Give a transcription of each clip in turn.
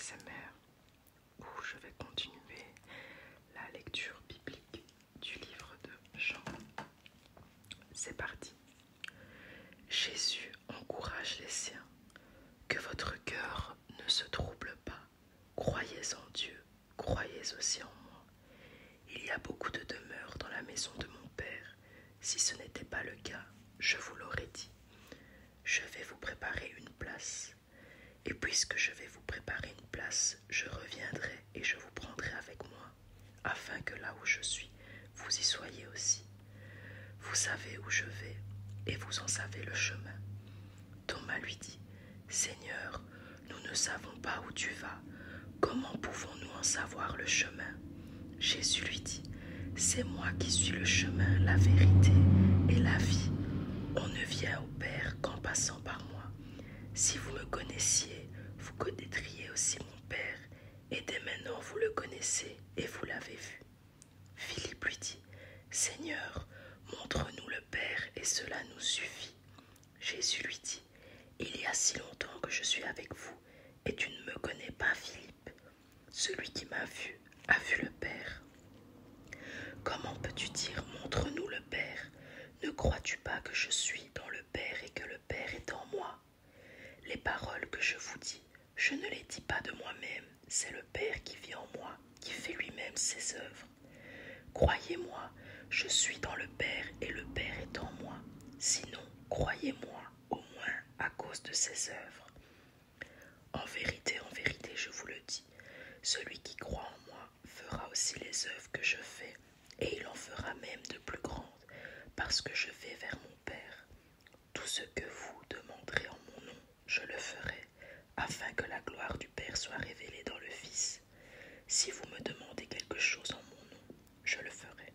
ASMR où je vais continuer la lecture biblique du livre de Jean. C'est parti. Jésus encourage les siens. Que votre cœur ne se trouble pas. Croyez en Dieu, croyez aussi en moi. Il y a beaucoup de demeures dans la maison de mon Père. Si ce n'était pas le cas, je vous l'aurais dit. Je vais vous préparer une place. Et puisque je vais vous préparer une place, je reviendrai et je vous prendrai avec moi, afin que là où je suis, vous y soyez aussi. Vous savez où je vais, et vous en savez le chemin. Thomas lui dit, Seigneur, nous ne savons pas où tu vas. Comment pouvons-nous en savoir le chemin? Jésus lui dit, c'est moi qui suis le chemin, la vérité et la vie. On ne vient au Père qu'en passant par moi. Si vous me connaissiez, vous connaîtriez aussi mon Père, et dès maintenant vous le connaissez et vous l'avez vu. Philippe lui dit, Seigneur, montre-nous le Père et cela nous suffit. Jésus lui dit, il y a si longtemps que je suis avec vous, et tu ne me connais pas, Philippe. Celui qui m'a vu a vu le Père. Comment peux-tu dire, montre-nous le Père? Ne crois-tu pas que je suis dans le Père et que le Père est en moi? Les paroles que je vous dis, je ne les dis pas de moi-même, c'est le Père qui vit en moi, qui fait lui-même ses œuvres. Croyez-moi, je suis dans le Père et le Père est en moi. Sinon, croyez-moi, au moins à cause de ses œuvres. En vérité, je vous le dis, celui qui croit en moi fera aussi les œuvres que je fais, et il en fera même de plus grandes, parce que je vais vers mon Père. Tout ce que vous demanderez en mon nom, je le ferai, afin que la gloire du Père soit révélée dans le Fils. Si vous me demandez quelque chose en mon nom, je le ferai.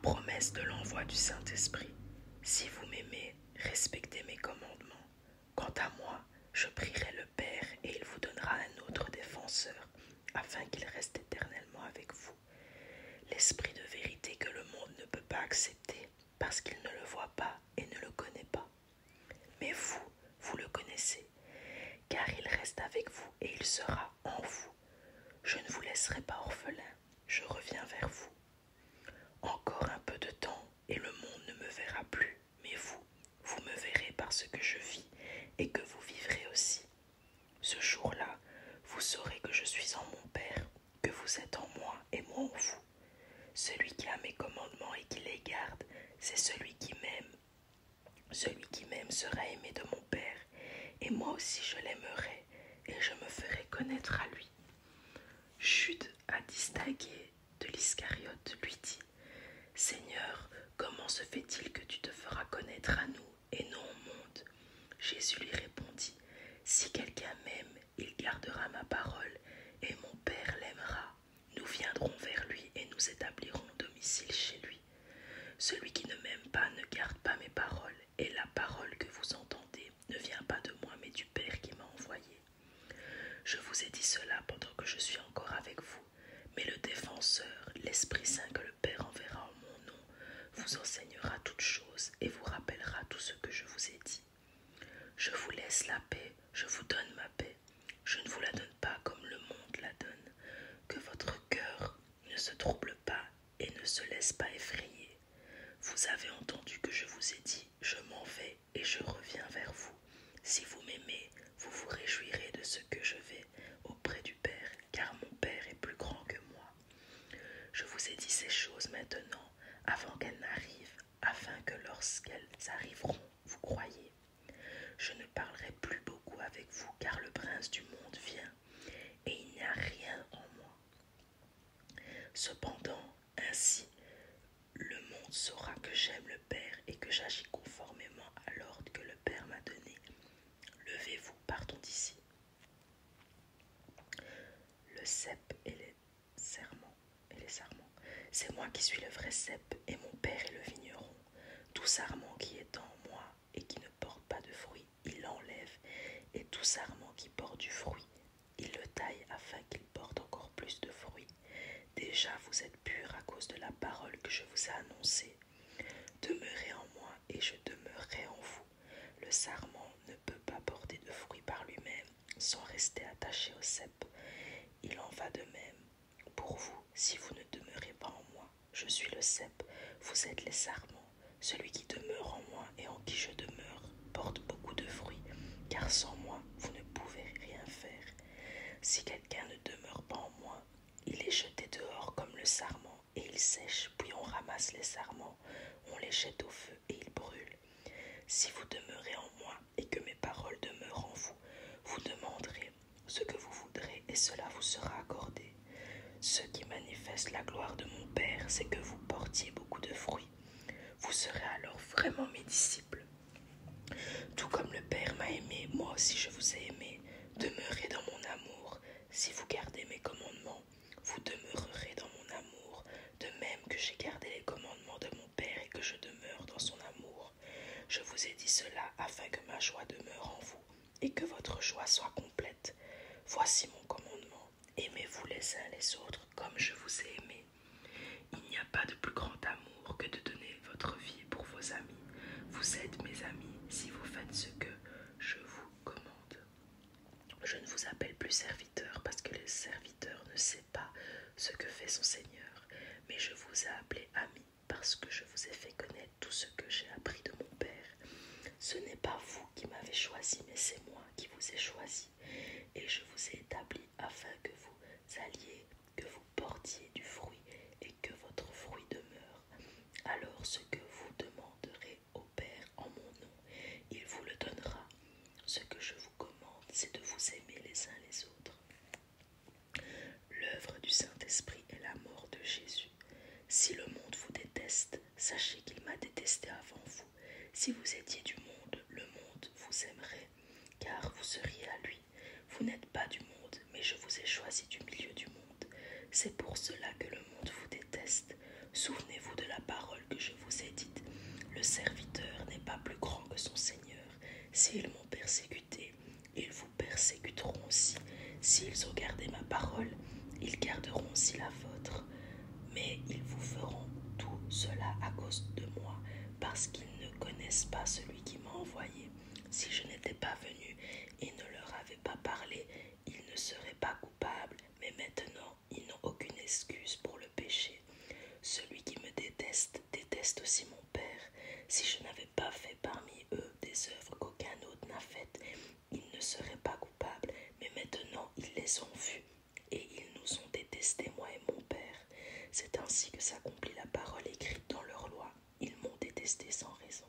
Promesse de l'envoi du Saint-Esprit. Si vous m'aimez, respectez mes commandements. Quant à moi, je prierai le Père et il vous donnera un autre défenseur, afin qu'il reste éternellement avec vous. L'Esprit de vérité que le monde ne peut pas accepter, parce qu'il ne le voit pas et ne le connaît pas. Mais vous, vous le connaissez, car il reste avec vous et il sera en vous. Je ne vous laisserai pas orphelin, je reviens vers vous. Encore un peu de temps et le monde ne me verra plus, mais vous me verrez parce que je vis et que vous vivrez aussi. Ce jour-là, vous saurez que je suis en mon Père, que vous êtes en moi et moi en vous. Celui qui a mes commandements et qui les garde, c'est celui qui m'aime. Celui qui m'aime sera aimé de mon Père, et moi aussi je l'aimerai, et je me ferai connaître à lui. Jude, à distinguer de l'Iscariote, lui dit, Seigneur, comment se fait-il que tu te feras connaître à nous et non au monde? Jésus lui répondit, si quelqu'un m'aime, il gardera ma parole, et mon Père l'aimera. Nous viendrons vers lui et nous établirons domicile chez lui. Celui qui ne m'aime pas ne garde pas mes paroles, et la parole que vous entendez ne vient pas de moi, mais du Père qui m'a envoyé. Je vous ai dit cela pendant que je suis encore avec vous, mais le défenseur, l'Esprit Saint que le Père enverra en mon nom, vous enseignera toutes choses et vous rappellera tout ce que je vous ai dit. Je vous laisse la paix, je vous donne ma paix. Je ne vous la donne pas comme le monde la donne. Que votre cœur ne se trouble pas et ne se laisse pas effrayer. Vous avez entendu que je vous ai dit, je m'en vais et je reviens vers vous. Si vous m'aimez, vous vous réjouirez de ce que je vais auprès du Père, car mon Père est plus grand que moi. Je vous ai dit ces choses maintenant, avant qu'elles n'arrivent, afin que lorsqu'elles arriveront, vous croyiez. Je ne parlerai plus beaucoup avec vous, car le prince du monde vient, et il n'y a rien en moi. Cependant, ainsi, le monde saura que j'aime le Père et que j'agis conformément à l'ordre que le Père m'a donné. Levez-vous, partons d'ici. Le cep et les serments. C'est moi qui suis le vrai cep et mon Père est le vigneron. Tout sarment qui est en moi et qui ne porte pas de fruit, il l'enlève, et tout sarment qui porte du fruit, il le taille afin qu'il porte encore plus de fruits. Déjà vous êtes purs à cause de la parole que je vous ai annoncée. Demeurez en moi et je demeurerai en vous. Le sarment ne peut pas porter de fruits par lui-même sans rester attaché au cep. Il en va de même pour vous si vous ne demeurez pas en moi. Je suis le cep, vous êtes les sarments. Celui qui demeure en moi et en qui je demeure porte beaucoup de fruits, car sans moi, vous ne pouvez rien faire. Si quelqu'un ne demeure pas en moi, il est jeté dehors comme le sarment, et il sèche, puis on ramasse les sarments, on les jette au feu et ils brûlent. Si vous demeurez en moi et que mes paroles demeurent en vous, vous demanderez ce que vous voudrez et cela vous sera accordé. Ce qui manifeste la gloire de mon Père, c'est que vous portiez beaucoup de fruits. Vous serez alors vraiment mes disciples. Tout comme le Père m'a aimé, moi aussi je vous ai aimé. Demeurez dans mon amour. Si vous gardez mes commandements, vous demeurerez dans mon amour, de même que j'ai gardé les commandements de mon Père et que je demeure dans son amour. Je vous ai dit cela afin que ma joie demeure en vous et que votre joie soit complète. Voici mon commandement. Aimez-vous les uns les autres comme je vous ai aimé. Il n'y a pas de plus grand amour que de donner votre vie pour vos amis. Vous êtes mes amis si vous faites ce que je vous commande. Je ne vous appelle plus serviteur parce que le serviteur ne sait pas ce que fait son Seigneur, mais je vous ai appelé ami parce que je vous ai fait connaître tout ce que j'ai appris de mon Père. Ce n'est pas vous qui m'avez choisi, mais c'est moi qui vous ai choisi, et je vous ai établi afin que vous alliez, que vous portiez du fruit et que votre fruit demeure. Alors ce que vous demanderez au Père en mon nom, il vous le donnera. Ce que je vous commande, c'est de vous aimer les uns les autres. L'œuvre du Saint-Esprit est la mort de Jésus. Si le monde vous déteste, sachez qu'il m'a détesté avant vous. Si vous étiez du monde, le monde vous aimerait, car vous seriez à lui. Vous n'êtes pas du monde, mais je vous ai choisi du milieu du monde. C'est pour cela que le monde vous déteste. Souvenez-vous de la parole que je vous ai dite. Le serviteur n'est pas plus grand que son Seigneur. S'ils m'ont persécuté, ils vous persécuteront aussi. S'ils ont gardé ma parole, ils garderont aussi la vôtre. Mais ils vous feront tout cela à cause de moi, parce qu'ils ne connaissent pas celui qui m'a envoyé. Si je n'étais pas venu et ne leur avais pas parlé, ils ne seraient pas coupables, mais maintenant ils n'ont aucune excuse pour le péché. Celui qui me déteste, déteste aussi mon Père. Si je n'avais pas fait parmi eux des œuvres qu'aucun autre n'a faites, ils ne seraient pas coupables, mais maintenant ils les ont vues, et ils nous ont détestés, moi et mon Père. C'est ainsi que s'accomplit la parole écrite dans leur loi. Ils m'ont détesté sans raison.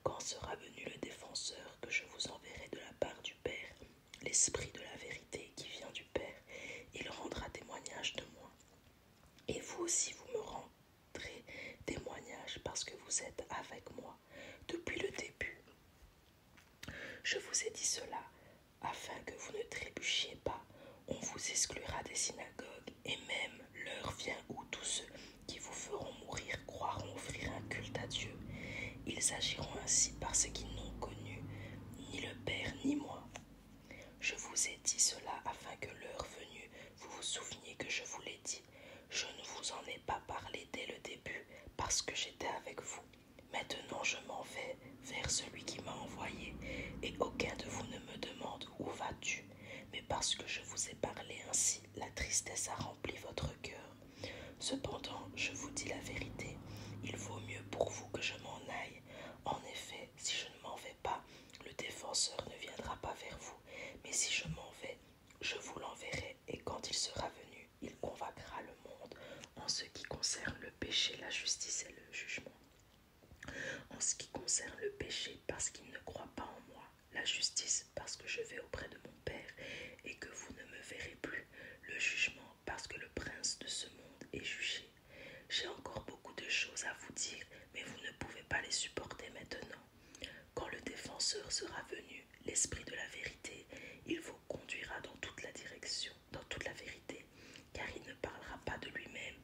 Quand sera venu le défenseur que je vous enverrai de la part du Père, l'Esprit de la vérité qui vient du Père, il rendra témoignage de moi. Et vous aussi vous me rendrez témoignage parce que vous êtes avec moi depuis le début. Je vous ai dit cela afin que vous ne trébuchiez pas. On vous exclura des synagogues, et même l'heure vient où tous ceux qui vous feront mourir croiront offrir un culte à Dieu. Ils agiront ainsi parce qu'ils n'ont connu ni le Père ni moi. Je vous ai dit cela afin que l'heure venue, vous vous souveniez que je vous l'ai dit. Je ne vous en ai pas parlé dès le début parce que j'étais avec vous. Maintenant je m'en vais vers celui qui m'a envoyé, et aucun de vous ne me demande où vas-tu. Mais parce que je vous ai parlé ainsi, la tristesse a rempli votre cœur. Cependant, je vous dis la vérité, il vaut mieux pour vous que je m'en aille. En effet, si je ne m'en vais pas, le défenseur ne viendra pas vers vous. Mais si je m'en vais, je vous l'enverrai, et quand il sera venu, il convaincra le monde en ce qui concerne le péché, la justice et le jugement. En ce qui concerne le péché, parce qu'il ne croit pas en moi, la justice, parce que je vais auprès de mon Père et que vous ne me verrez plus, le jugement, parce que le prince de ce monde est jugé. J'ai encore beaucoup de choses à vous dire, mais vous ne pouvez pas les supporter maintenant. Quand le défenseur sera venu, l'Esprit de la vérité, il vous conduira dans toute la direction, dans toute la vérité, car il ne parlera pas de lui-même,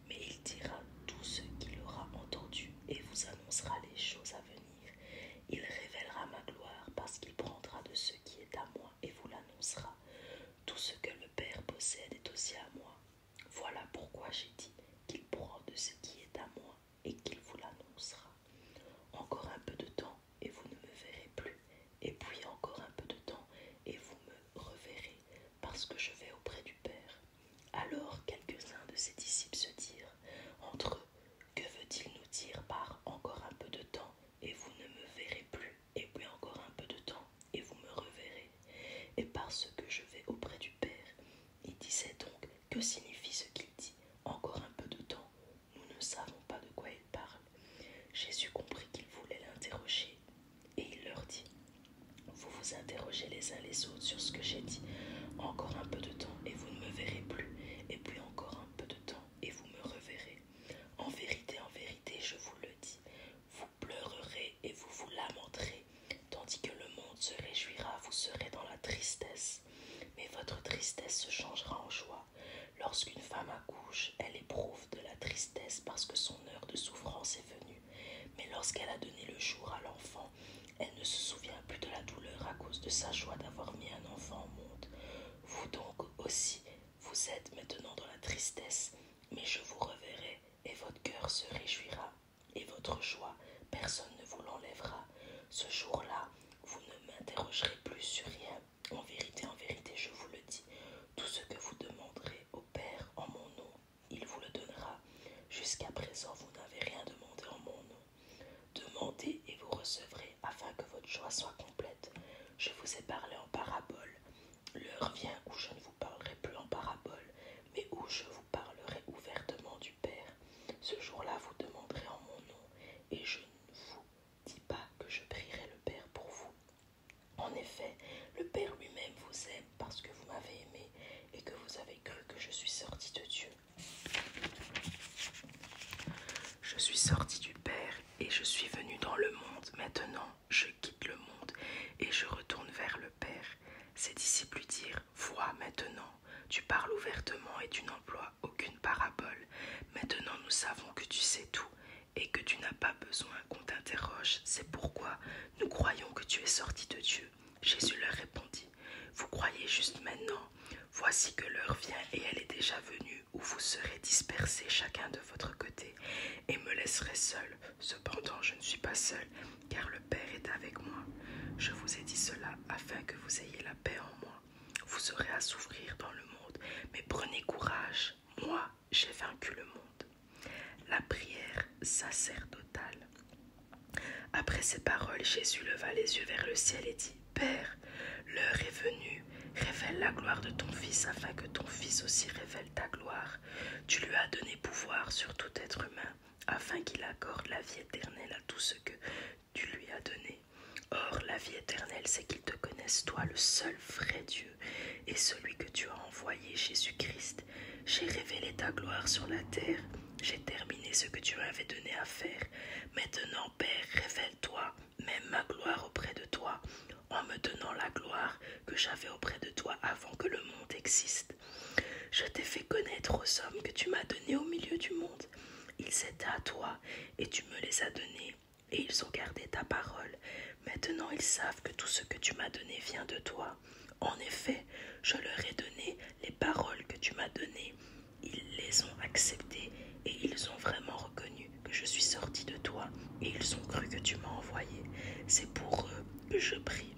mais il dira tout ce qu'il aura entendu et vous annoncera les choses à venir. Il révélera ma gloire parce qu'il prendra de ce qui est à moi et vous l'annoncera. Tout ce que le Père possède est aussi à moi. Voilà pourquoi j'ai dit qu'il prend de ce qui est à moi et qu'il vous l'annoncera. Encore un peu de temps et vous ne me verrez plus, et puis encore un peu de temps et vous me uns les autres sur ce que j'ai dit. Encore un peu de temps et vous ne me verrez plus, et puis encore un peu de temps et vous me reverrez. En vérité, je vous le dis, vous pleurerez et vous vous lamenterez, tandis que le monde se réjouira, vous serez dans la tristesse. Mais votre tristesse se changera en joie. Lorsqu'une femme accouche, elle éprouve de la tristesse parce que son heure de souffrance est venue. Mais lorsqu'elle a donné le jour à l'enfant, elle ne se souvient plus de la douleur à cause de sa joie d'avoir mis un enfant au monde. Vous donc aussi, vous êtes maintenant dans la tristesse, mais je vous reverrai et votre cœur se réjouira. Et votre joie, personne ne vous l'enlèvera. Ce jour-là, vous ne m'interrogerez plus sur rien. En vérité, je vous le dis, tout ce que vous demanderez au Père en mon nom, il vous le donnera. Jusqu'à présent, vous n'avez rien demandé en mon nom. Demandez et vous recevrez, afin que votre joie soit complète. Je vous ai parlé en parabole. L'heure vient où je ne vous parlerai plus en parabole, mais où je vous parlerai ouvertement du Père. Ce jour-là, vous demanderez en mon nom, et je ne vous dis pas que je prierai le Père pour vous. En effet, le Père lui-même vous aime parce que vous m'avez aimé et que vous avez cru que je suis sorti de Dieu. Je suis sorti du Père et je suis venu dans le monde. Maintenant, je quitte le monde et je retourne vers le Père. Ses disciples lui dirent, « Vois maintenant, tu parles ouvertement et tu n'emploies aucune parabole. Maintenant, nous savons que tu sais tout et que tu n'as pas besoin qu'on t'interroge. C'est pourquoi nous croyons que tu es sorti de Dieu. » Jésus leur répondit, « Vous croyez juste maintenant? Voici que l'heure vient et elle est déjà venue où vous serez dispersés chacun de votre côté et me laisserez seul. Cependant, je ne suis pas seul, car le Père est avec moi. Je vous ai dit cela afin que vous ayez la paix en moi. Vous aurez à souffrir dans le monde, mais prenez courage. Moi, j'ai vaincu le monde. » La prière sacerdotale. Après ces paroles, Jésus leva les yeux vers le ciel et dit, « Père, l'heure est venue. Révèle la gloire de ton Fils afin que ton Fils aussi révèle ta gloire. Tu lui as donné pouvoir sur tout être humain afin qu'il accorde la vie éternelle à tout ce que tu lui as donné. Or, la vie éternelle, c'est qu'ils te connaissent, toi, le seul vrai Dieu, et celui que tu as envoyé, Jésus-Christ. J'ai révélé ta gloire sur la terre. J'ai terminé ce que tu m'avais donné à faire. Maintenant, Père, révèle-toi, même ma gloire auprès de toi, en me donnant la gloire que j'avais auprès de toi avant que le monde existe. Je t'ai fait connaître aux hommes que tu m'as donnés au milieu du monde. Ils étaient à toi, et tu me les as donnés, et ils ont gardé ta parole. Maintenant, ils savent que tout ce que tu m'as donné vient de toi. En effet, je leur ai donné les paroles que tu m'as données. Ils les ont acceptées, et ils ont vraiment reconnu que je suis sorti de toi, et ils ont cru que tu m'as envoyé. C'est pour eux que je prie.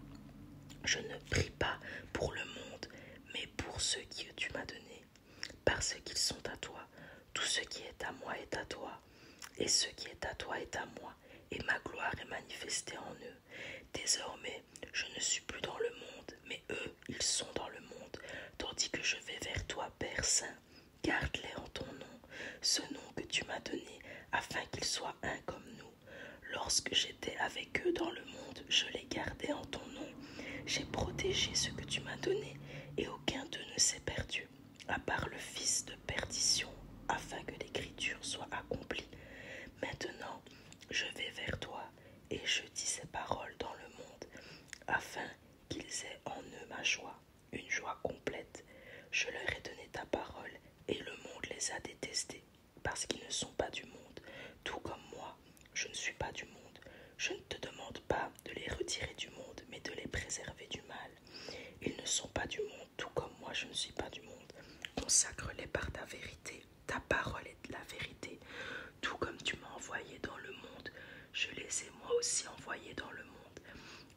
Je ne prie pas pour le monde, mais pour ceux que tu m'as donnés, parce qu'ils sont à toi. Tout ce qui est à moi est à toi, et ce qui est à toi est à moi, et ma gloire est manifestée en eux. Désormais, je ne suis plus dans le monde, mais eux, ils sont dans le monde, tandis que je vais vers toi, Père Saint. Garde-les en ton nom, ce nom que tu m'as donné, afin qu'ils soient un comme nous. Lorsque j'étais avec eux dans le monde, je les gardais en ton nom. J'ai protégé ce que tu m'as donné, et aucun d'eux ne s'est perdu, à part le fils de perdition, afin que l'écriture soit accomplie. Maintenant, je vais vers toi, et je dis ces paroles dans le monde, afin qu'ils aient en eux ma joie, une joie complète. Je leur ai donné ta parole, et le monde les a détestés, parce qu'ils ne sont pas du monde, tout comme moi, je ne suis pas du monde. Je ne te demande pas de les retirer du monde, mais de les préserver du mal. Ils ne sont pas du monde, tout comme moi je ne suis pas du monde. Consacre-les par ta vérité. Ta parole est la vérité. Tout comme tu m'as envoyé dans le monde, je les ai moi aussi envoyés dans le monde.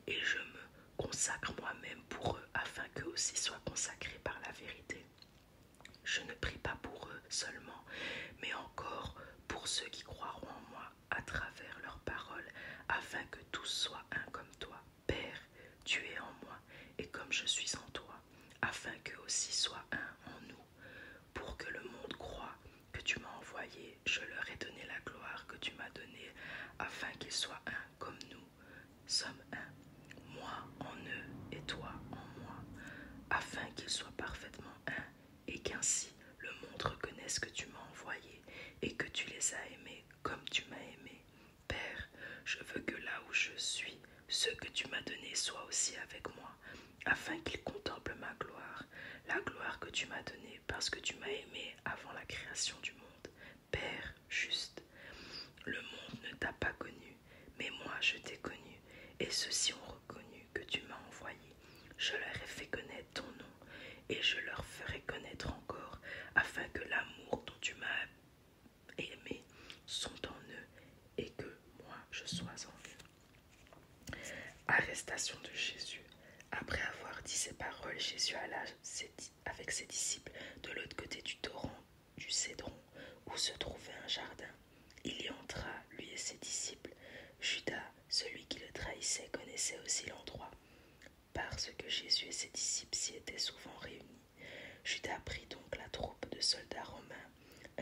Et je me consacre moi-même pour eux, afin qu'eux aussi soient consacrés par la vérité. Je ne prie pas pour eux seulement, mais encore pour ceux qui croiront en moi à travers leurs paroles, afin que tous soient un comme toi. Père, tu es en moi, et comme je suis en toi, afin qu'eux aussi soient un en nous. Pour que le monde croie que tu m'as envoyé, je leur ai donné la gloire que tu m'as donnée, afin qu'ils soient un comme nous sommes un, moi en eux et toi en moi. tu m'as donné soit aussi avec moi, afin qu'il contemple ma gloire, la gloire que tu m'as donnée parce que tu m'as aimé avant la création du monde. Père juste, le monde ne t'a pas connu, mais moi je t'ai connu, et ceux-ci ont reconnu que tu m'as envoyé. Je leur ai fait connaître ton nom, et je leur ferai connaître encore, afin que l'amour dont tu m'as aimé sont en eux, et que moi je sois en eux. Arrestation de Jésus. Après avoir dit ces paroles, Jésus alla avec ses disciples de l'autre côté du torrent du Cédron, où se trouvait un jardin. Il y entra, lui et ses disciples. Judas, celui qui le trahissait, connaissait aussi l'endroit, parce que Jésus et ses disciples s'y étaient souvent réunis. Judas prit donc la troupe de soldats romains,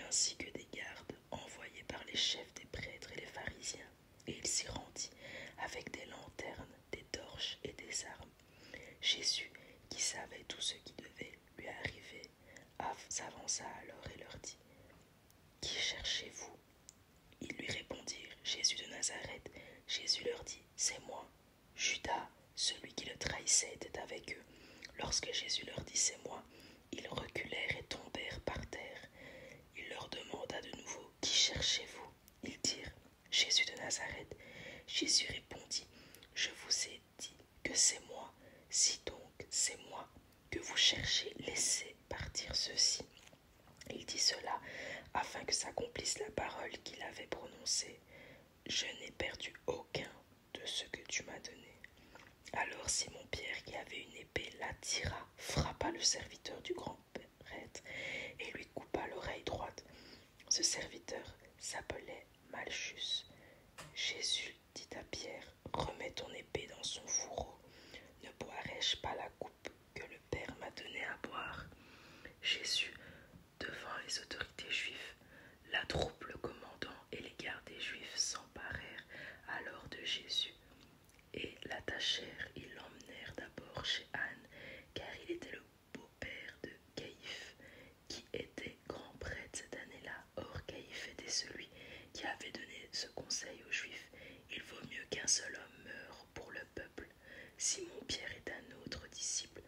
ainsi que des gardes envoyés par les chefs des prêtres et les pharisiens, et il s'y rendit avec des lanternes, des torches et des armes. Jésus, qui savait tout ce qui devait lui arriver, s'avança alors et leur dit : « Qui cherchez-vous ? » Ils lui répondirent : « Jésus de Nazareth. » Jésus leur dit : « C'est moi. » Judas, celui qui le trahissait, était avec eux. Lorsque Jésus leur dit : « C'est moi », ils reculèrent et tombèrent par terre. Il leur demanda de nouveau : « Qui cherchez-vous ? » Ils dirent : « Jésus de Nazareth. » Jésus répondit : « Je vous ai dit que c'est moi. Si donc c'est moi que vous cherchez, laissez partir ceux-ci. » Il dit cela afin que s'accomplisse la parole qu'il avait prononcée : « Je n'ai perdu aucun de ce que tu m'as donné. » Alors Simon-Pierre, qui avait une épée, la tira, frappa le serviteur du grand prêtre et lui coupa l'oreille droite. Ce serviteur s'appelait Malchus. Jésus dit à Pierre : « Remets ton épée dans son fourreau. Ne boirai-je pas la coupe que le Père m'a donnée à boire ?» Jésus, devant les autorités juives, la troupe, le commandant et les gardes des Juifs s'emparèrent alors de Jésus et l'attachèrent. Ils l'emmenèrent d'abord chez Anne, car il était le beau-père de Caïphe, qui était grand prêtre cette année-là. Or, Caïphe était celui qui avait donné ce conseil aux Juifs : il vaut mieux qu'un seul homme meure pour le peuple. Simon-Pierre est un autre disciple,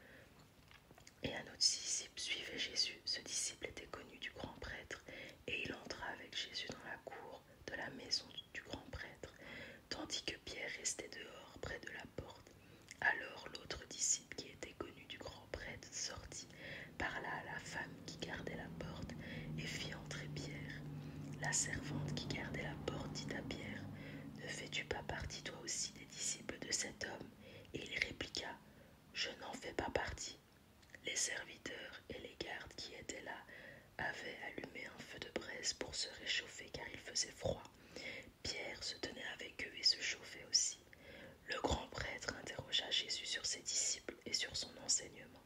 et un autre disciple suivait Jésus. Ce disciple était connu du grand prêtre, et il entra avec Jésus dans la cour de la maison du grand prêtre, tandis que Pierre restait dehors près de la porte. Alors l'autre disciple, qui était connu du grand prêtre, sortit, parla à la femme qui gardait la porte et fit entrer Pierre. La servante qui gardait la porte dit à Pierre : « Ne fais-tu pas partie toi aussi des disciples de cet homme ? » Et il répliqua : « Je n'en fais pas partie. » Les serviteurs et les gardes qui étaient là avaient allumé un feu de braise pour se réchauffer car il faisait froid. Pierre se tenait avec eux et se chauffait aussi. Le grand prêtre interrogea Jésus sur ses disciples et sur son enseignement.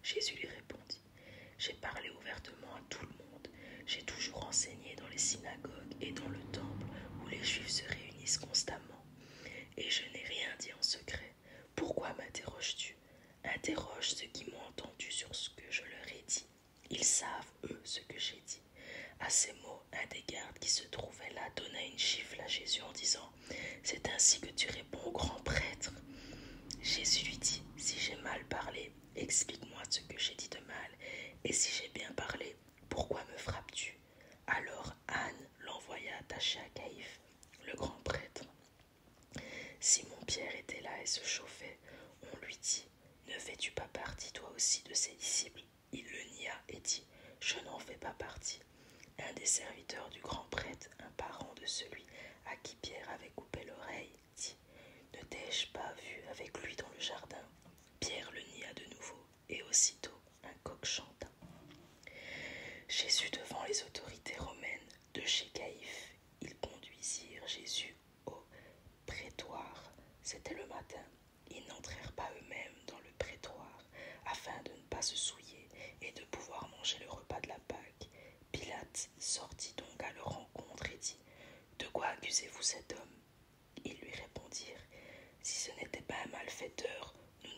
Jésus lui répondit : « J'ai parlé ouvertement à tout le monde. J'ai toujours enseigné dans les synagogues et dans le temple où les Juifs se réunissent constamment. Et je n'ai rien dit en secret. Pourquoi m'interroges-tu ? Interroge ceux qui m'ont entendu sur ce que je leur ai dit. Ils savent, eux, ce que j'ai dit. » À ces mots, un des gardes qui se trouvait là donna une gifle à Jésus en disant : « C'est ainsi que tu réponds au grand prêtre. » Jésus lui dit : « Si j'ai mal parlé, explique-moi ce que j'ai dit de mal. Et si j'ai bien parlé, pourquoi me frappes-tu ? » Alors Anne l'envoya attacher à Caïphe, le grand prêtre. Simon-Pierre était là et se chauffait. On lui dit : « Ne fais-tu pas partie toi aussi de ses disciples ? » Il le nia et dit : « Je n'en fais pas partie. » Un des serviteurs du grand prêtre, un parent de celui à qui Pierre avait coupé l'oreille, dit : « Ne t'ai-je pas vu avec lui dans le jardin ? » Pierre le nia de nouveau, et aussitôt un coq chanta. Jésus devant les autorités romaines de chez Caïphe. Ils conduisirent Jésus au prétoire. C'était le matin. Ils n'entrèrent pas eux-mêmes dans le prétoire, afin de ne pas se souiller et de pouvoir manger le repas de la Pâque. Pilate sortit donc à leur rencontre et dit : « De quoi accusez-vous cet homme ? » Ils lui répondirent : « Si ce n'était pas un malfaiteur, nous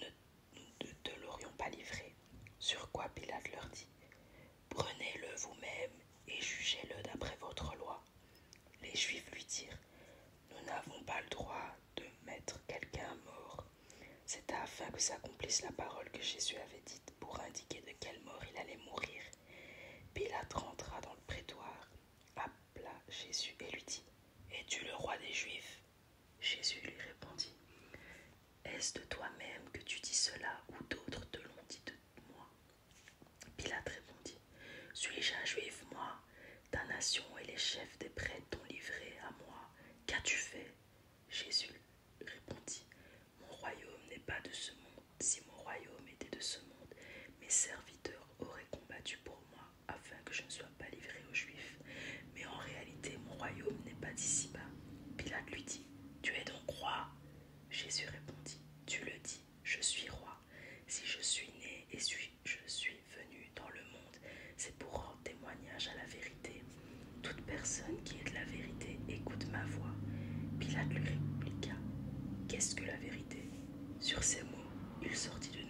ne te l'aurions pas livré. » Sur quoi Pilate leur dit : « Prenez-le vous-même et jugez-le d'après votre loi. » Les Juifs lui dirent : « Nous n'avons pas le droit de mettre quelqu'un à mort, C'était afin que s'accomplisse la parole que Jésus avait dite pour indiquer de quelle mort il allait mourir. Pilate rentra dans le prétoire, appela Jésus et lui dit: Es-tu le roi des Juifs? Jésus lui répondit: Est-ce de toi-même que tu dis cela ou d'autres te l'ont dit de moi? Pilate répondit: Suis-je un Juif, moi? Ta nation et les chefs des prêtres t'ont livré à moi. Qu'as-tu fait? Jésus répondit: Mon royaume n'est pas de ce monde. Si mon royaume était de ce monde, mes serviteurs auraient combattu pour moi afin que je ne sois pas livré aux Juifs. Mais en réalité, mon royaume n'est pas d'ici-bas. Pilate lui dit: Tu es donc roi? Jésus répondit: Tu le dis, je suis roi. Si je suis né et je suis venu dans le monde, c'est pour rendre témoignage à la vérité. Toute personne qui est de la vérité écoute ma voix. Pilate lui répliqua: Qu'est-ce que la vérité? Sur ces mots, il sortit de